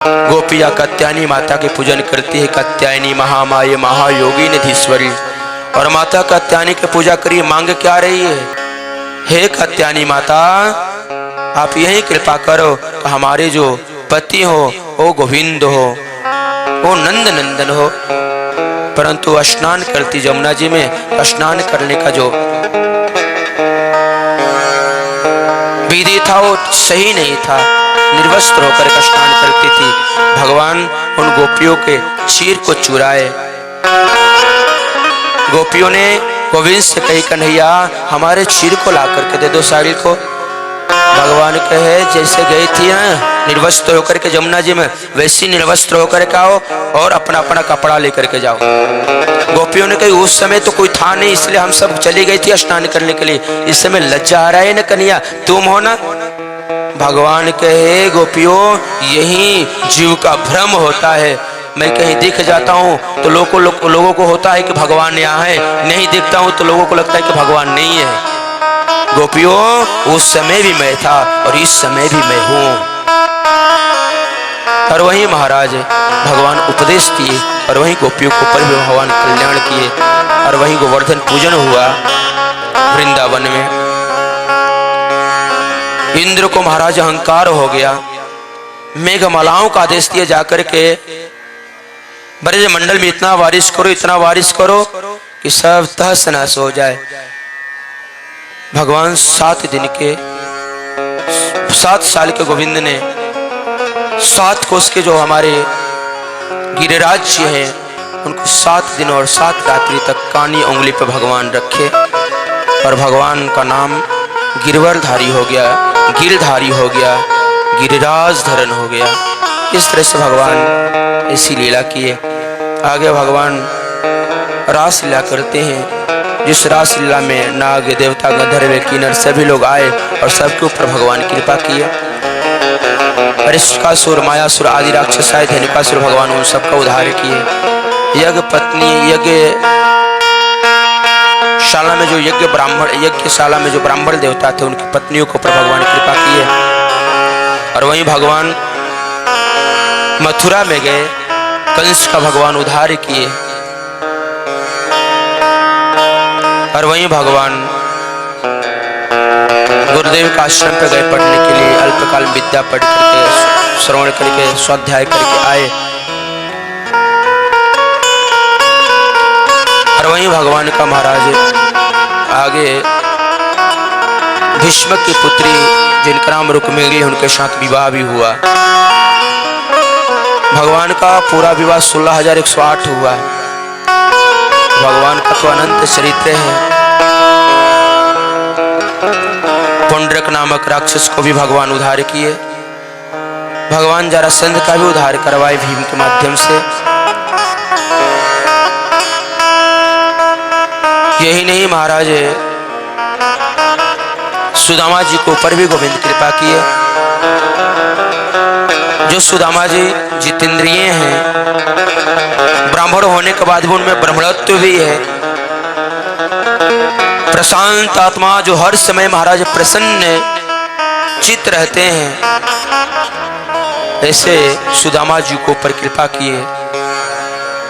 गोपिया कात्यायनी माता के पूजन करती है। कात्यायनी महामाये महायोगी निधीश्वरी। और माता कात्यायनी की पूजा करिए। मांग क्या रही है? हे कात्यायनी माता, आप यही कृपा करो कि हमारे जो पति हो वो गोविंद हो, वो नंद नंदन हो। परंतु स्नान करती जमुना जी में स्नान करने का जो विधि था वो सही नहीं था। निर्वस्त्र होकर स्नान करती थी। भगवान उन गोपियों के चीर को चुराए। गोपियों ने गोविंद से कही, कन्हैया हमारे चीर को ला करके दे दो साड़ी को। भगवान कहे, जैसे गई थी ना निर्वस्त्र होकर के जमुना जी में, वैसी निर्वस्त्र होकर के आओ और अपना अपना कपड़ा लेकर के जाओ। गोपियों ने कही, उस समय तो कोई था नहीं, इसलिए हम सब चली गई थी स्नान करने के लिए। इस समय लज्जा आ रहा है ना कन्हैया, तुम हो ना। भगवान कहे, गोपियों यही जीव का भ्रम होता है। मैं कहीं दिख जाता हूँ तो लोगों को होता है कि भगवान यहाँ है, नहीं दिखता हूँ तो लोगों को लगता है कि भगवान नहीं है। गोपियों उस समय भी मैं था और इस समय भी मैं हूँ। और वहीं महाराज भगवान उपदेश दिए और वहीं गोपियों के ऊपर भी भगवान कल्याण किए। और वहीं गोवर्धन पूजन हुआ वृंदावन में। इंद्र को महाराज अहंकार हो गया। मेघमालाओं का आदेश दिया जाकर के, ब्रज मंडल में इतना बारिश करो कि सब तहस नहस हो जाए। भगवान 7 दिन के 7 साल के गोविंद ने 7 कोस के जो हमारे गिरिराज जी हैं उनको 7 दिन और 7 रात्रि तक कानी उंगली पर भगवान रखे। और भगवान का नाम गिरवरधारी हो गया, गिरधारी हो गया, गिरिराज धरण हो गया। इस तरह से भगवान ऐसी लीला किए। आगे भगवान रास लीला करते हैं, जिस रास लीला में नाग देवता गंधर्व किन्नर सभी लोग आए और सबके ऊपर भगवान कृपा किए। अरिष्टकासुर, मायासुर आदि राक्षस आए, धनिकासुर, भगवान उन सबका उद्धार किए। यज्ञ पत्नी शाला में जो यज्ञशाला में जो ब्राह्मण देवता थे उनकी पत्नियों के ऊपर भगवान कृपा किए। और वहीं भगवान मथुरा में गए, कंस का भगवान उद्धार किए। और वहीं भगवान गुरुदेव का आश्रम पे गए पढ़ने के लिए। अल्पकाल विद्या पढ़ करके श्रवण करके स्वाध्याय करके आए। और वहीं भगवान का महाराज आगे भीष्म की पुत्री जिनका नाम रुक्मिणी, उनके साथ विवाह भी हुआ। भगवान का पूरा विवाह 16,108 हुआ। भगवान का तो अनंत चरित्र है। पुंडरक नामक राक्षस को भी भगवान उद्धार किए। भगवान जरासंध का भी उद्धार करवाए भीम के माध्यम से। यही नहीं, महाराज सुदामा जी के ऊपर भी गोविंद कृपा किए। जो सुदामा जी जितेंद्रिय हैं, ब्राह्मण होने के बाद भी उनमें ब्राह्मणत्व भी है। प्रशांत आत्मा, जो हर समय महाराज प्रसन्न चित्त रहते हैं, ऐसे सुदामा जी को ऊपर कृपा किए।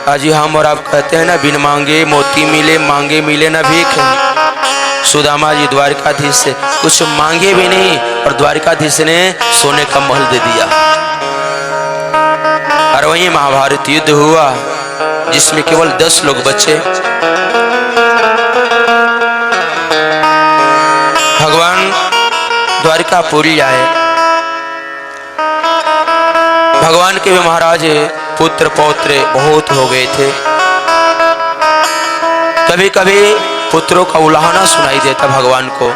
आज हम और आप कहते हैं ना, बिन मांगे मोती मिले, मांगे मिले ना भीख। सुदामा जी द्वारिकाधीश से कुछ मांगे भी नहीं और द्वारिकाधीश ने सोने का महल दे दिया। और वहीं महाभारत युद्ध हुआ जिसमें केवल 10 लोग बचे। भगवान द्वारिकापुरी आए। भगवान के भी महाराज पुत्र पौत्र बहुत हो गए थे। कभी कभी पुत्रों का उलाहना सुनाई देता भगवान को।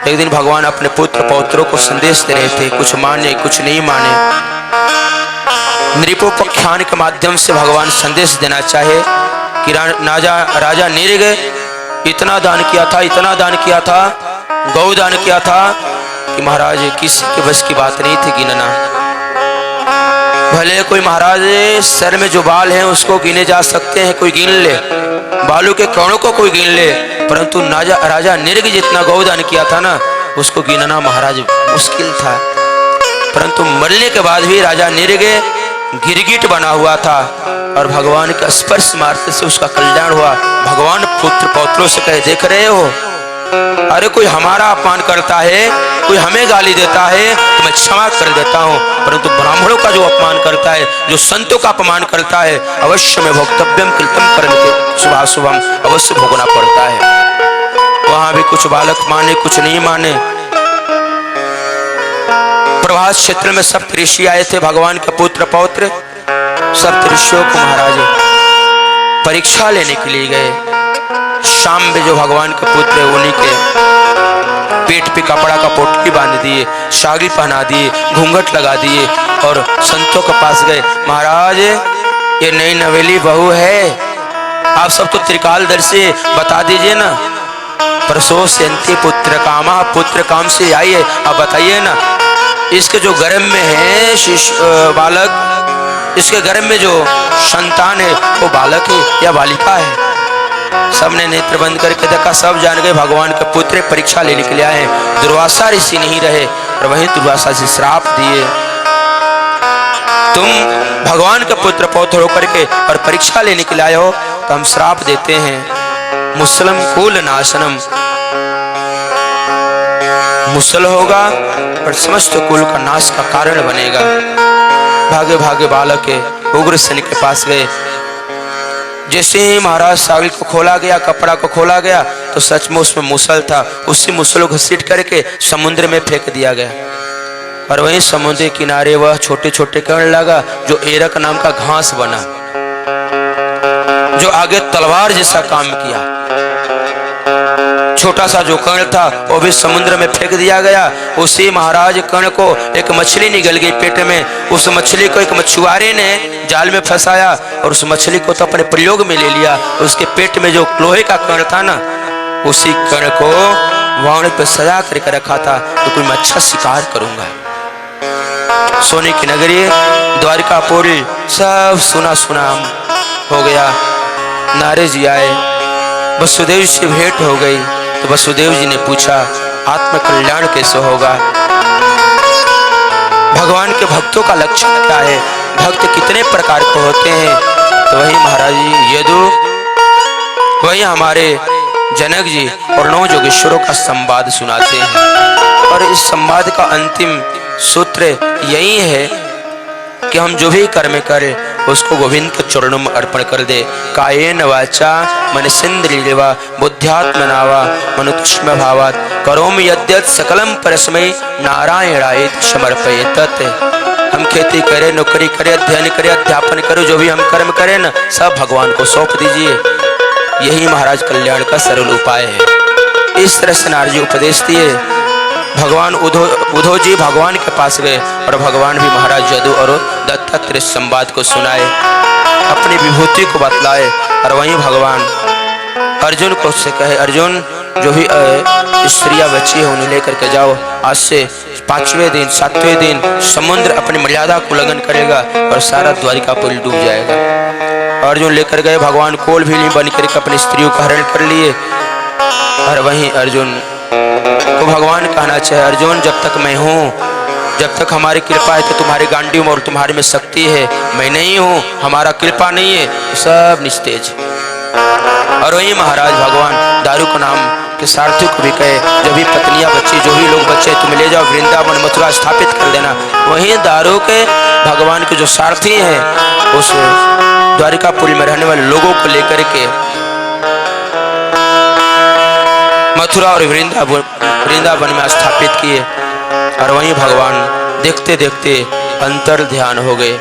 एक दिन भगवान अपने पुत्र पौत्रों को संदेश दे रहे थे, कुछ माने कुछ नहीं माने। नृपोपाख्यान के माध्यम से भगवान संदेश देना चाहे कि राजा नृग इतना दान किया था, गौदान किया था कि महाराज किसी के बस की बात नहीं थी गिनना। भले कोई महाराज सर में जो बाल हैं उसको गिने जा सकते हैं, कोई गिन ले, बालों के कणों को कोई गिन ले, परंतु राजा नृग जितना गौदान किया था ना, उसको गिनना महाराज मुश्किल था। परंतु मरने के बाद भी राजा नृग गिरगिट बना हुआ था और भगवान का स्पर्श मारते से उसका कल्याण हुआ। भगवान पुत्र पौत्रों से कहे, देख रहे हो, अरे कोई हमारा अपमान करता है, कोई हमें गाली देता है तो मैं क्षमा कर देता हूँ, परंतु ब्राह्मणों का जो अपमान करता है, जो संतों का अपमान करता है, अवश्य में भोक्तव्यम कृतम कर्म के शुभाशुभम अवश्य भोगना पड़ता है। वहां भी कुछ बालक माने, कुछ नहीं माने। प्रभास क्षेत्र में सप्त ऋषि आए थे, भगवान के पुत्र पौत्र। सप्त ऋषियों को महाराज परीक्षा लेने के लिए गए। शाम में जो भगवान के पुत्र है उन्हीं के पेट पे कपड़ा का पोटली बांध दिए, साड़ी पहना दिए, घूंघट लगा दिए और संतों के पास गए। महाराज ये नई नवेली बहू है, आप सब तो त्रिकालदर्शी, बता दीजिए ना। प्रसो सेंती पुत्र कामा, पुत्र काम से आई है, आप बताइए ना। इसके जो गर्भ में है बालक, इसके गर्भ में जो संतान है वो बालक है या बालिका है। सबने नेत्र बंद करके देखा, सब जान गए भगवान के पुत्र परीक्षा लेने के लिए आए हैं। दुर्वासा ऋषि नहीं रहे और वहीं दुर्वासा से श्राप दिए, तुम भगवान के पुत्र पौत्र होकर के और परीक्षा लेने के लिए आए हो तो हम श्राप देते हैं। मुसलम कुल नाशनम, मुसल होगा और समस्त कुल का नाश का कारण बनेगा। भागे भागे बालक के उग्रसेन के पास गए। जैसे ही महाराज सागिल को खोला गया, कपड़ा को खोला गया तो सचमुच उसमें मुसल था। उसी मुसल को घसीट करके समुद्र में फेंक दिया गया और वहीं समुद्र के किनारे वह छोटे छोटे कण लगा जो एरक नाम का घास बना, जो आगे तलवार जैसा काम किया। छोटा सा जो कण था वो भी समुद्र में फेंक दिया गया। उसी महाराज कण को एक मछली निगल गई पेट में। उस मछली को एक मछुआरे ने जाल में फंसाया और उस मछली को तो अपने प्रयोग में ले लिया। उसके पेट में जो लोहे का कण था ना, उसी कण को वाण पे सजा करके रखा था तो कोई मैं अच्छा शिकार करूंगा। सोने की नगरी द्वारिकापुरी सब सुना सुना हो गया। नारद जी आए, वसुदेव से भेंट हो गई तो वसुदेव जी ने पूछा आत्म कल्याण कैसे होगा, भगवान के भक्तों का लक्षण क्या है, भक्त कितने प्रकार के होते हैं। तो वही महाराज जी यदु, वही हमारे जनक जी और 9 जोगेश्वरों का संवाद सुनाते हैं। और इस संवाद का अंतिम सूत्र यही है कि हम जो भी कर्म करें उसको गोविंद के चरणों में अर्पण कर दे। कायेन वाचा मनसेन्द्रियवा बुद्ध्यात्मना मनुष्म भावात् करोमि यद्यत् सकलम परस्मै नारायणाय समर्पयेत्। हम खेती करें, नौकरी करें, अध्ययन करें, अध्यापन करें, जो भी हम कर्म करें ना, सब भगवान को सौंप दीजिए। यही महाराज कल्याण का सरल उपाय है। इस तरह से नारद जी उपदेश दिए। भगवान उद्धव जी भगवान के पास गए और भगवान भी महाराज यदु और दत्तात्रेय संवाद को सुनाए, अपनी विभूति को बतलाए। और वहीं भगवान अर्जुन को से कहे, अर्जुन जो भी स्त्रियां बची है उन्हें लेकर के जाओ। आज से 5वें दिन 7वें दिन समुद्र अपनी मर्यादा को उल्लंघन करेगा और सारा द्वारिकापुरी डूब जाएगा। अर्जुन लेकर गए, भगवान कोल भी नहीं बन करके अपनी स्त्रियों का हरण कर लिए। और वहीं अर्जुन को भगवान कहना चाहे, अर्जुन जब तक मैं हूँ, जब तक हमारी कृपा है तो तुम्हारी गांडी में और तुम्हारे में शक्ति है, मैं नहीं हूँ, हमारा कृपा नहीं है, सब निस्तेज। और वही महाराज भगवान दारू को नाम के सारथी को भी कहे, जो भी पत्नियां बच्चे, जो भी लोग बच्चे तुम ले जाओ वृंदावन मथुरा स्थापित कर देना। वहीं दारू के भगवान के जो सारथी हैं उस द्वारिकापुरी में रहने वाले लोगों को लेकर के मथुरा और वृंदावन में स्थापित किए। और वहीं भगवान देखते देखते अंतर ध्यान हो गए।